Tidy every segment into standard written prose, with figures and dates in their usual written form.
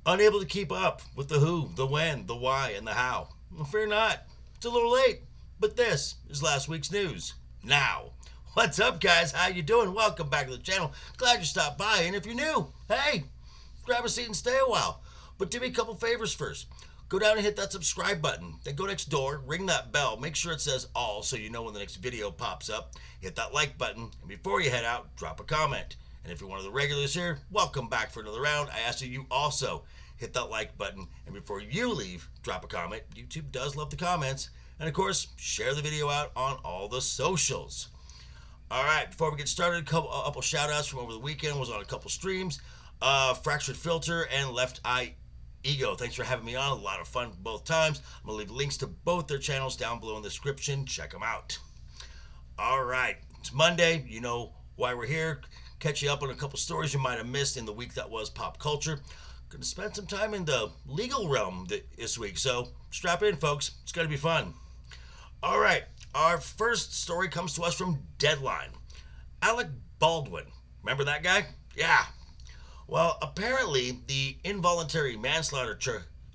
Unable to keep up with the who, the when, the why, and the how? Well, fear not. It's a little late, but this is last week's news. Now, what's up, guys? How you doing? Welcome back to the channel. Glad you stopped by, and if you're new, hey, grab a seat and stay a while. But do me a couple favors first. Go down and hit that subscribe button. Then go next door, ring that bell, make sure it says all so you know when the next video pops up. Hit that like button, and before you head out, drop a comment. And if you're one of the regulars here, welcome back for another round. I ask that you also hit that like button, and before you leave, drop a comment. YouTube does love the comments. And of course, share the video out on all the socials. All right, before we get started, a couple shout outs from over the weekend. Was on a couple streams. Fractured Filter and Left Eye Ego. Thanks for having me on. A lot of fun both times. I'm going to leave links to both their channels down below in the description. Check them out. All right. It's Monday. You know why we're here. Catch you up on a couple stories you might have missed in the week that was pop culture. Going to spend some time in the legal realm this week. So strap in, folks. It's going to be fun. All right. Our first story comes to us from Deadline. Alec Baldwin. Remember that guy? Yeah. Well, apparently, the involuntary manslaughter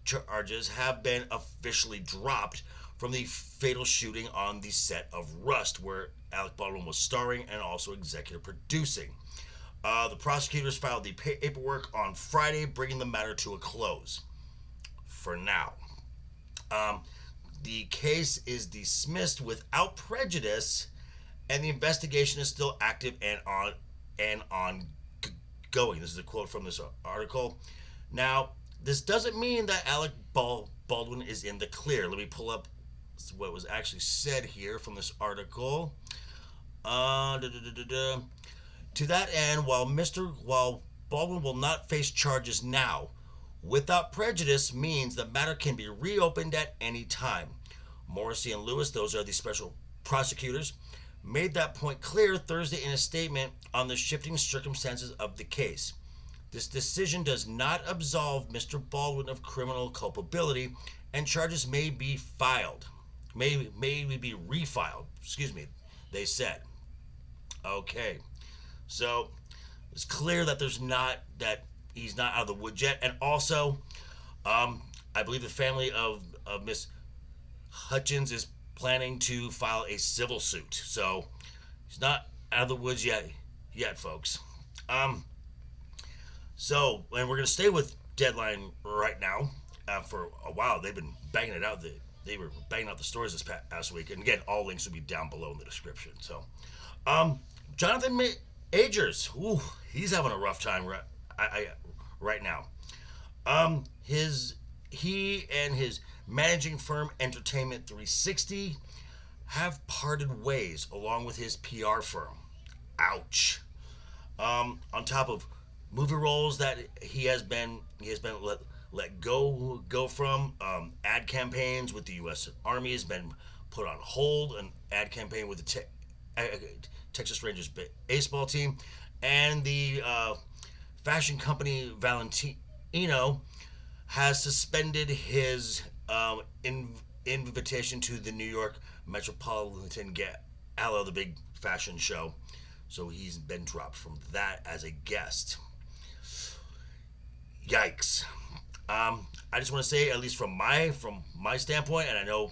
charges have been officially dropped from the fatal shooting on the set of Rust, where Alec Baldwin was starring and also executive producing. The prosecutors filed the paperwork on Friday, bringing the matter to a close. For now. The case is dismissed without prejudice, and the investigation is still active and ongoing. This is a quote from this article. Now, this doesn't mean that Alec Baldwin is in the clear. Let me pull up what was actually said here from this article. To that end, while Baldwin will not face charges now, without prejudice means the matter can be reopened at any time. Morrissey and Lewis, those are the special prosecutors, made that point clear Thursday in a statement on the shifting circumstances of the case. This decision does not absolve Mr. Baldwin of criminal culpability, and charges may be refiled, they said. Okay, so it's clear that he's not out of the woods yet, and also, I believe the family of Miss Hutchins is planning to file a civil suit, so he's not out of the woods yet, folks. So, and we're gonna stay with Deadline right now. For a while, they've been banging it out. They were banging out the stories this past week, and again, all links will be down below in the description. So, Jonathan Majors, he's having a rough time right now. He and his managing firm Entertainment 360 have parted ways, along with his PR firm. Ouch. On top of movie roles that he has been let go from, ad campaigns with the U.S. Army has been put on hold. An ad campaign with the Texas Rangers baseball team, and the fashion company Valentino has suspended his invitation to the New York Metropolitan Gala, the big fashion show. So he's been dropped from that as a guest. Yikes. I just want to say, at least from my standpoint, and I know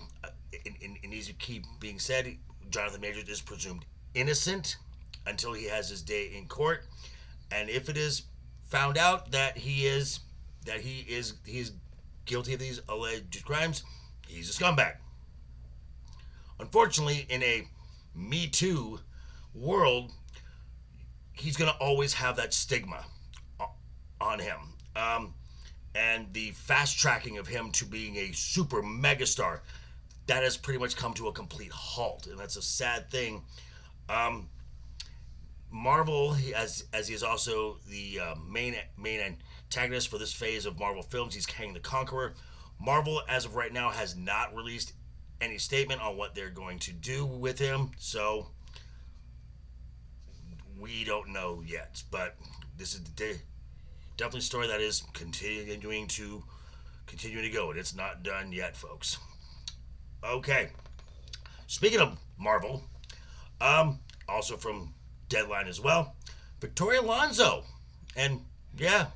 it needs to keep being said, Jonathan Majors is presumed innocent until he has his day in court. And if it is found out that he is guilty of these alleged crimes, he's a scumbag. Unfortunately, in a Me Too world, he's going to always have that stigma on him. And the fast tracking of him to being a super megastar, that has pretty much come to a complete halt, and that's a sad thing. Marvel, as he is also the main antagonist for this phase of Marvel films, he's Kang the Conqueror. Marvel, as of right now, has not released any statement on what they're going to do with him, so we don't know yet. But this is definitely a story that is continuing to go, and it's not done yet, folks. Okay. Speaking of Marvel, also from Deadline as well, Victoria Alonso, and yeah,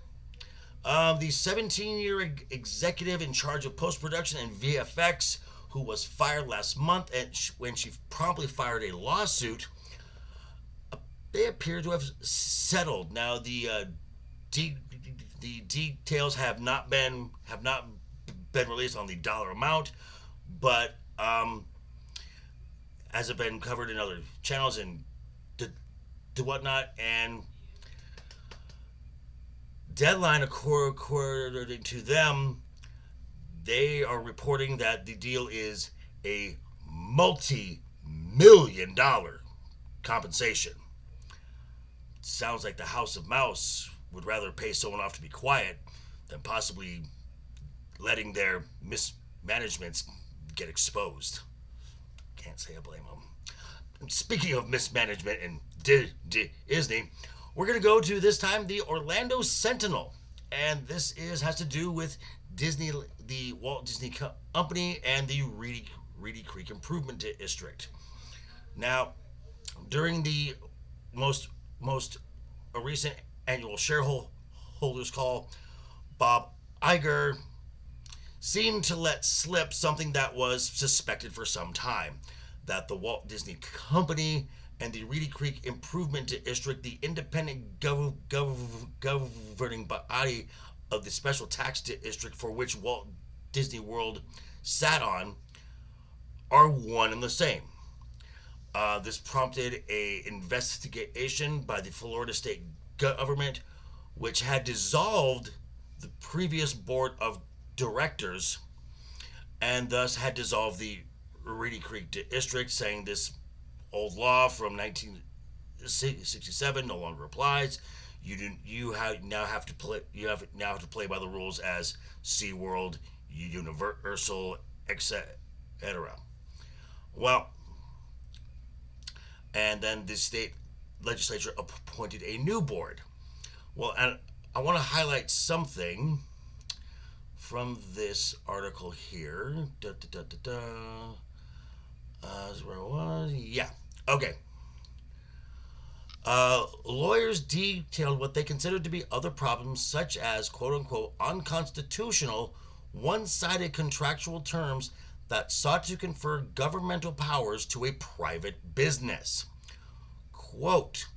The 17-year executive in charge of post-production and VFX, who was fired last month and when she promptly fired a lawsuit, they appear to have settled. Now, the details have not been released on the dollar amount, but as have been covered in other channels and the whatnot, and Deadline, according to them, they are reporting that the deal is a multi-million-dollar compensation. Sounds like the House of Mouse would rather pay someone off to be quiet than possibly letting their mismanagements get exposed. Can't say I blame them. Speaking of mismanagement and Disney, we're going to go to, this time, the Orlando Sentinel. And this has to do with Disney, the Walt Disney Company, and the Reedy Creek Improvement District. Now, during the most recent annual shareholders call, Bob Iger seemed to let slip something that was suspected for some time, that the Walt Disney Company and the Reedy Creek Improvement District, the independent governing body of the special tax district for which Walt Disney World sat on, are one and the same. This prompted an investigation by the Florida state government, which had dissolved the previous board of directors and thus had dissolved the Reedy Creek District, saying this old law from 1967 no longer applies. You now have to play by the rules as SeaWorld, Universal, etc. Well, and then the state legislature appointed a new board. Well, and I want to highlight something from this article here. Where it was? Yeah. Okay. Lawyers detailed what they considered to be other problems, such as quote-unquote unconstitutional, one-sided contractual terms that sought to confer governmental powers to a private business. Quote,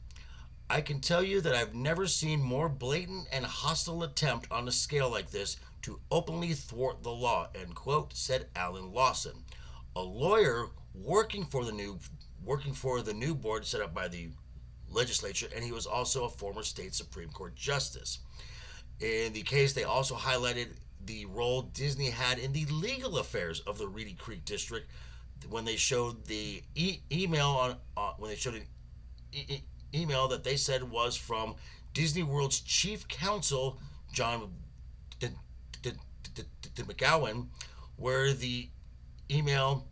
I can tell you that I've never seen more blatant and hostile attempt on a scale like this to openly thwart the law, end quote, said Alan Lawson, a lawyer working for the new board set up by the legislature, and he was also a former state Supreme Court justice. In the case, they also highlighted the role Disney had in the legal affairs of the Reedy Creek District when they showed the email email that they said was from Disney World's chief counsel John McGowan, where the email,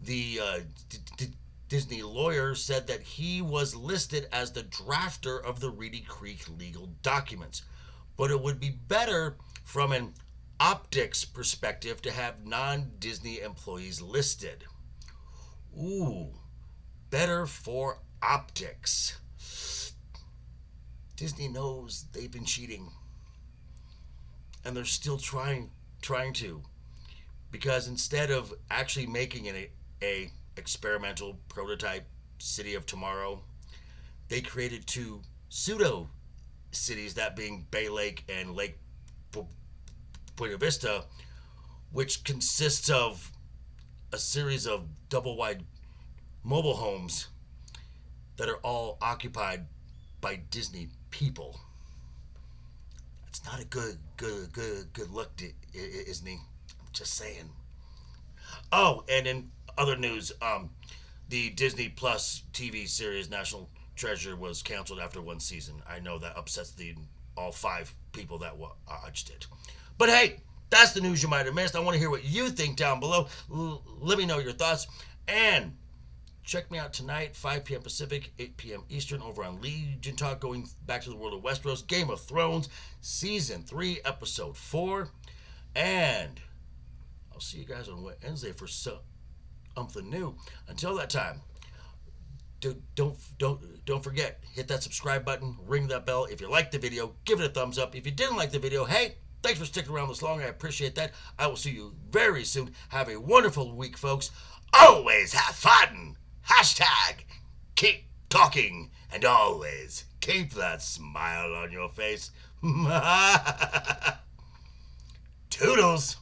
the Disney lawyer said that he was listed as the drafter of the Reedy Creek legal documents, but it would be better from an optics perspective to have non-Disney employees listed. Ooh, better for optics. Disney knows they've been cheating, and they're still trying to, because instead of actually making it a experimental prototype city of tomorrow, they created two pseudo cities, that being Bay Lake and Lake Buena Vista, which consists of a series of double wide mobile homes that are all occupied by Disney people. That's not a good look, isn't he? I'm just saying. Oh, and in other news, the Disney Plus TV series National Treasure was canceled after one season. I know that upsets all 5 people that watched it. But hey, that's the news you might have missed. I want to hear what you think down below. Let me know your thoughts. And check me out tonight, 5 p.m. Pacific, 8 p.m. Eastern, over on Legion Talk, going back to the world of Westeros, Game of Thrones, Season 3, Episode 4. And I'll see you guys on Wednesday for something new. Until that time, don't forget, hit that subscribe button, ring that bell. If you liked the video, give it a thumbs up. If you didn't like the video, hey, Thanks for sticking around this long. I appreciate that. I will see you very soon. Have a wonderful week, folks. Always have fun. Hashtag keep talking. And always keep that smile on your face. Toodles.